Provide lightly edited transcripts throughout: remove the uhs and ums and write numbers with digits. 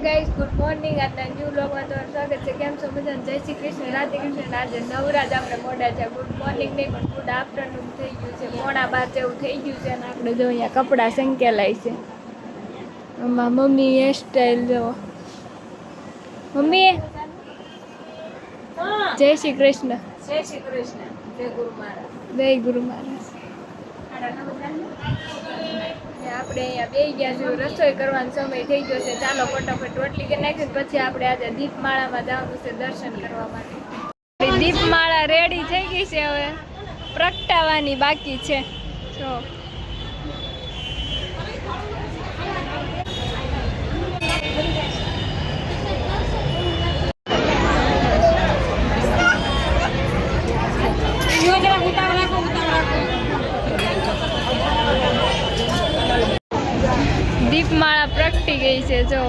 Guys good morning આજના new વ્લોગમાં તમારું સ્વાગત છે. કેમ છો બધાને? જય શ્રી કૃષ્ણ, રાધે કૃષ્ણ. આજે નવરાજ આપણે મોડા છે. ગુડ મોર્નિંગ નહીં પણ ગુડ આફ્ટરનૂન થઈ ગયું છે. 11:30 જેવું થઈ ગયું છે અને આપણે જો અહીંયા કપડાં સંકેલાય છે. આમાં મમ્મી હેર સ્ટાઈલ જો મમ્મી જય શ્રી કૃષ્ણ. જય શ્રી કૃષ્ણ. જય ગુરુ મહારાજ. જય ગુરુ મહારાજ. આપણે અહીંયા બેસી ગયા છે. રસોઈ કરવાનો સમય થઈ ગયો છે. ચાલો ફટાફટ રોટલી કરી નાખીને પછી આપણે આજે દીપમાળામાં જવાનું છે દર્શન કરવા માટે. દીપમાળા રેડી થઈ ગઈ છે, હવે પ્રગટાવાની બાકી છે. જો દીપમાળા પ્રગટી ગઈ છે. જો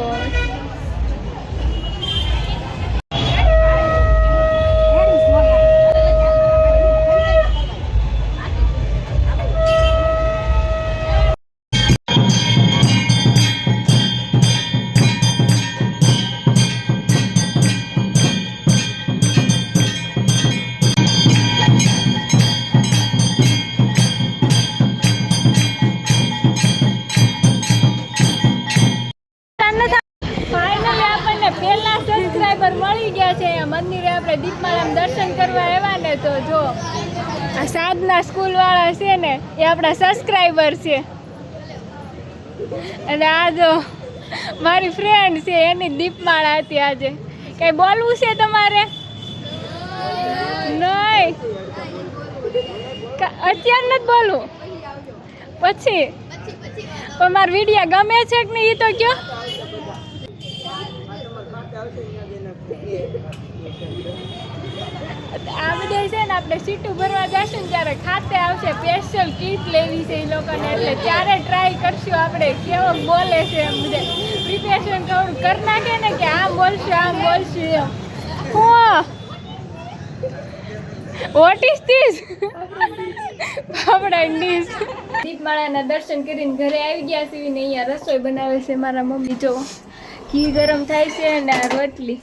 મળી ગયા છે. મંદિરે આપણે દીપમાળામાં દર્શન કરવા આવ્યા ને, તો જો આ સાધના સ્કૂલ વાળા છે ને એ આપણા સબસ્ક્રાઈબર છે. અને આ જો મારી ફ્રેન્ડ છે, એની દીપમાળા હતી આજે. કઈ બોલવું છે તમારે? નહીં, અત્યારે નથી બોલવું, પછી પણ મારા વિડીયો ગમે છે કે નહીં એ તો કયો. આ બધા છે ને આપણે સીટું ભરવા જશું ને ત્યારે ખાતે આવશે. સ્પેશિયલ કીટ લેવી છે એ લોકોને, એટલે ત્યારે ટ્રાય કરશું આપણે કેવો બોલે છે. એમ બધે પ્રિપેરેશન થોડું કરી નાખે ને કે આમ બોલશું આમ બોલશું એમ. What is this? Fafda dish. દીપમાળાના દર્શન કરીને ઘરે આવી ગયા છે ને અહીંયા રસોઈ બનાવે છે મારા મમ્મી. જો ઘી ગરમ થાય છે અને આ રોટલી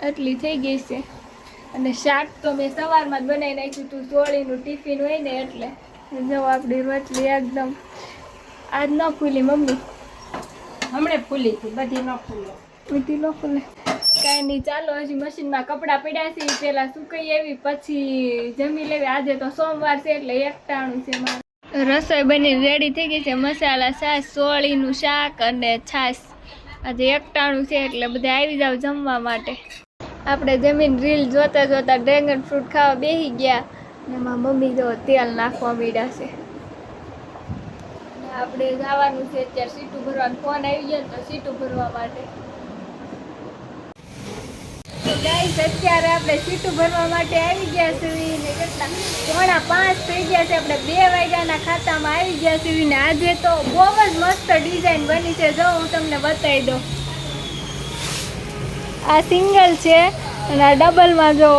આટલી થઈ ગઈ છે. અને શાક તો મેં સવારમાં જ બનાવી નાખ્યું હતું. ચોળીનું ટિફિન હોય ને એટલે. જો આપણી રોટલી એકદમ આજ ન ફૂલી મમ્મી, હમણે ફૂલી હતી, બધી ન ફૂલે. બધી ન ફૂલે. કાંઈ નહીં, ચાલો હજી મશીનમાં કપડાં પડ્યા છે, પહેલાં સુકાઈ આવી પછી જમી લેવી. આજે તો સોમવાર છે એટલે એકટાણું છે મારે. રસોઈ બની રેડી થઈ ગઈ છે. મસાલા છાશ, સોળીનું શાક અને છાશ. આજે એકટાણું છે એટલે બધા આવી જાવ જમવા માટે. આપણે જમીન રીલ જોતા જોતા ડ્રેગન ફ્રૂટ ખાવા બેસી ગયા અને એમાં મમ્મી જો તેલ નાખવા માંડ્યા છે. આપણે જવાનું છે અત્યારે સીટું ભરવાનું. ફોન આવી ગયો તો સીટું ભરવા માટે. ગાઈસ અત્યારે આપણે સીટું ભરવા માટે આવી ગયા છીએ ને કેટલા 4:45 થઈ ગયા છે. આપણે 2 વાગ્યાના ખાતામાં આવી ગયા છીએ ને આજે તો બહુ જ મસ્ત ડિઝાઇન બની છે. જો હું તમને બતાવી દઉં. આ સિંગલ છે અને આ ડબલમાં જો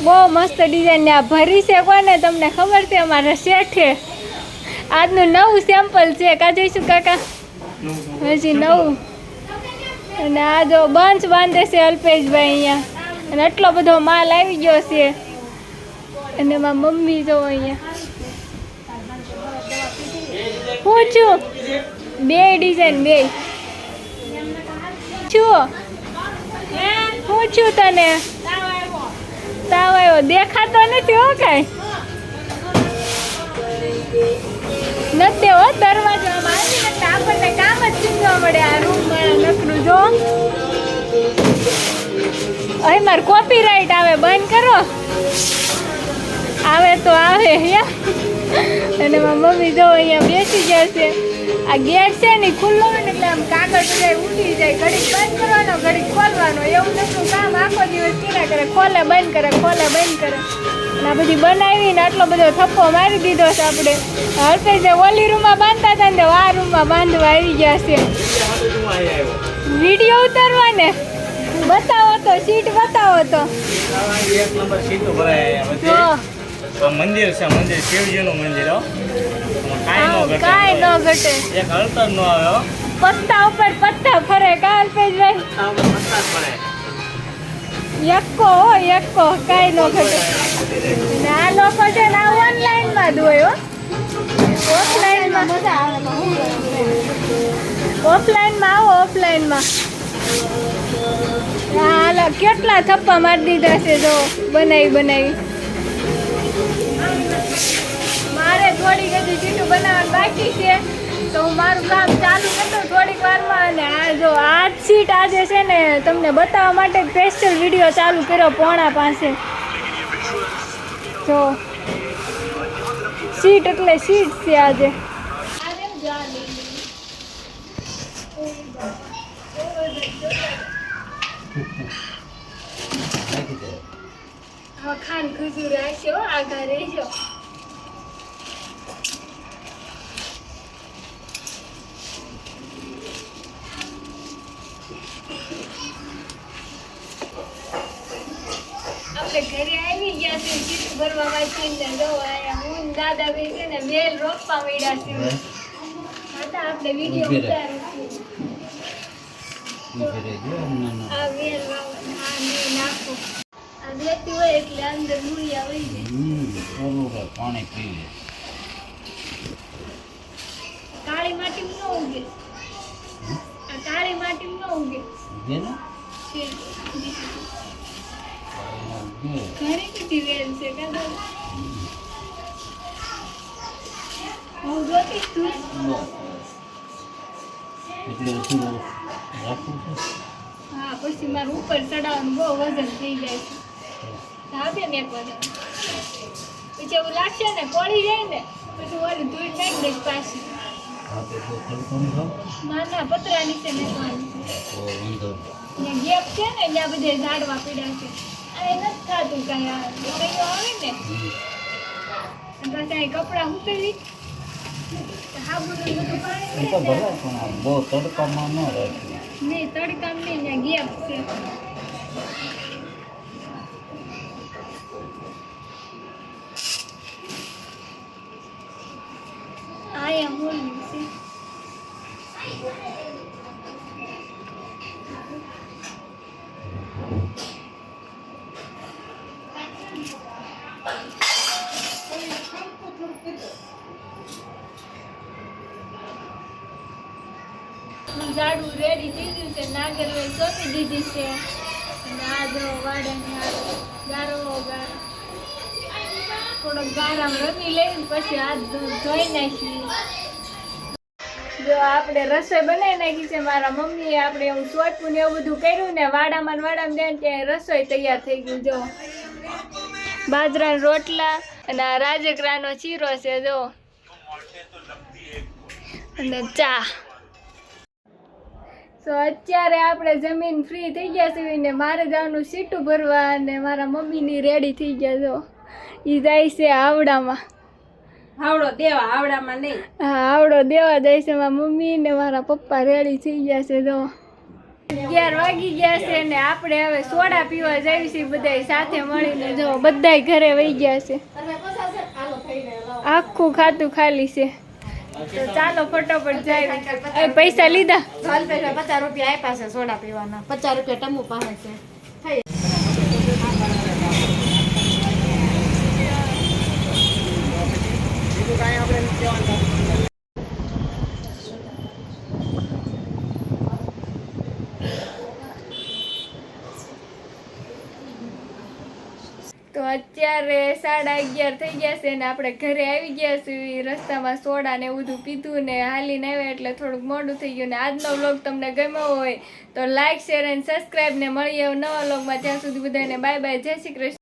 બહુ મસ્ત ડિઝાઇન. ને આ ભરી છે કોને તમને ખબર છે? અમારા શેઠે. આજનું નવું સેમ્પલ છે. કા જઈશું કાકા? હજી નવું. અને આ જો બંચ બાંધે છે અલ્પેશભાઈ અહીંયા. અને આટલો બધો માલ આવી ગયો છે. અને એમાં મમ્મી જો અહીંયા હું છું. 2 ડિઝાઇન 2 છું. હું છું તને તાવ આવ્યો દેખાતો નથી હો. કાંઈ નથી હો. દરવાજામાં આવી એટલે આપણને કામ જ ચીંધવા મળે. આ રૂમ વાળા નકરું જો. અહીં મારે કોપીરાઇટ આવે, બંધ કરો. આવે તો આવે હે. અને મારી મમ્મી જો અહીંયા બેસી ગયા છે. આ ગેટ છે ને ખુલ્લો હોય ને એટલે આમ કાગળ બધા ઉઠી જાય. ઘડીક બંધ કરવાનો, ઘડીક ખોલવાનો, એવું નકરું કામ આખો દિવસ કર્યા કરે. ખોલે બંધ કરે, ખોલે બંધ કરે. અને આ બધી બનાવીને આટલો બધો થપ્પો મારી દીધો છે આપણે. હલ્પેશે ઓલી રૂમમાં બાંધતા હતા ને આ રૂમમાં બાંધવા આવી ગયા છે. વિડીયો ઉતારવા ને બતાવો તો, સીટ બતાવો તો. એક નંબર સીટો ભરાય. મંદિર છે, મંદિર શિવજીનું મંદિર. કાંઈ ન ઘટે. કાંઈ ન ઘટે. એક હળતર નો આવે હો. પત્તા ઉપર પત્તા ફરે કાલ પેજભાઈ. આ ઉપર પત્તા જ પડે. એકો હો એકો, કાંઈ ન ઘટે. અને આ લોકો છે ને આ ઓનલાઈનમાં જ હોય હો. ઓફલાઈનમાં મજા આવે. ઓફલાઈનમાં આવો, ઓફલાઈનમાં. હાલો કેટલા થપ્પા મારી દીધા છે જો બનાવી. મારે થોડીક હજી સીટું બનાવવાનું બાકી છે, તો હું મારું કામ ચાલુ કરતો થોડીક વારમાં. અને આ જો આ જ સીટ આજે છે ને તમને બતાવવા માટે સ્પેશિયલ વિડીયો ચાલુ કર્યો 4:30. જો સીટ એટલે સીટ છે આજે. હવે ખાન ખજૂર હશે હો, આગળ રહેજો. આપણે ઘરે આવી ગયા છે સીટ ભરવા માટે ને જો આયા હું ને દાદા ભાઈ છે ને વેલ રોપવા મળ્યા છે. હતા આપણે વિડીયો ઉતાર્યો આ વેલ વાવવાનું આ નહીં નાખો. આ દેતી હોય એટલે અંદર મૂળિયા વહી જાય. પાણી પી લે. કાળી માટીમાં ન ઉગે. આ કાળી માટીમાં ન ઉગે. છે. ઘણી બધી વેલ છે કાં હું જોતી તું. હા પછી મારું ઉપર ચડાવવાનું બહુ વજન થઈ જાય છે. આપે ને એક વજન પછી એવું લાગશે ને કોળી જાય ને પછી ઓલી ધૂળ નાખી દઈશ પાછી. ના પતરા નીચે નાખવાની છે. ત્યાં ગેપ છે ને ત્યાં બધે ઝાડવા પીડા છે. આ નથી થતું કાંઈ આવે ને પાછા કપડાં ઉતરી હાબુનું બધું પાણી બહુ તડકામાં ન રાખ્યું. નહીં તડકામ નહીં ત્યાં ગેપ છે. આયા મૂળનું છે. ઝાડું રેડી થઈ ગયું છે. નાગરવેલ સોંપી દીધી છે. અને આ જો વાડાની ગારો થોડોક ગારામાં રમી લઈને પછી હાથ ધોઈ નાખી. જો આપણે રસોઈ બનાવી નાખી છે. મારા મમ્મીએ આપણે એવું સોંપ્યું ને એવું બધું કર્યું ને વાડામાં જાય ત્યાં રસોઈ તૈયાર થઈ ગઈ. જો બાજરાના રોટલા અને આ રાજગરાનો ચીરો છે જો, અને ચા. તો અત્યારે આપણે જમીન ફ્રી થઈ ગયા છે ને મારે જવાનું સીટું ભરવા. અને મારા મમ્મીની રેડી થઈ ગયા જો એ જાય છે આવડામાં. આવડો દેવા, આવડામાં નહીં. હા આવડો દેવા જાય છે. મારા મમ્મી ને મારા પપ્પા રેડી થઈ ગયા છે જો 11 વાગી ગયા છે. ને આપણે હવે સોડા પીવા જઈએ છીએ બધાય સાથે મળીને. જો બધાય ઘરે વહી ગયા છે. આખું ખાતું ખાલી છે. તો ચાલો ફટાફટ જાય. પૈસા લીધા? 50 રૂપિયા આપ્યા છે સોડા પીવાના. 50 રૂપિયા ટમુ પાસે છે. તો અત્યારે 11:30 થઈ ગયા છે ને આપણે ઘરે આવી ગયા છીએ. રસ્તામાં સોડા ને એવું બધું પીધું ને હાલીને આવ્યા એટલે થોડુંક મોડું થઈ ગયું. ને આજનો વ્લોગ તમને ગમ્યો હોય તો લાઈક શેર અને સબસ્ક્રાઈબ. ને મળીએ નવા વ્લોગમાં. ત્યાં સુધી બધાને બાય બાય, જય શ્રી કૃષ્ણ.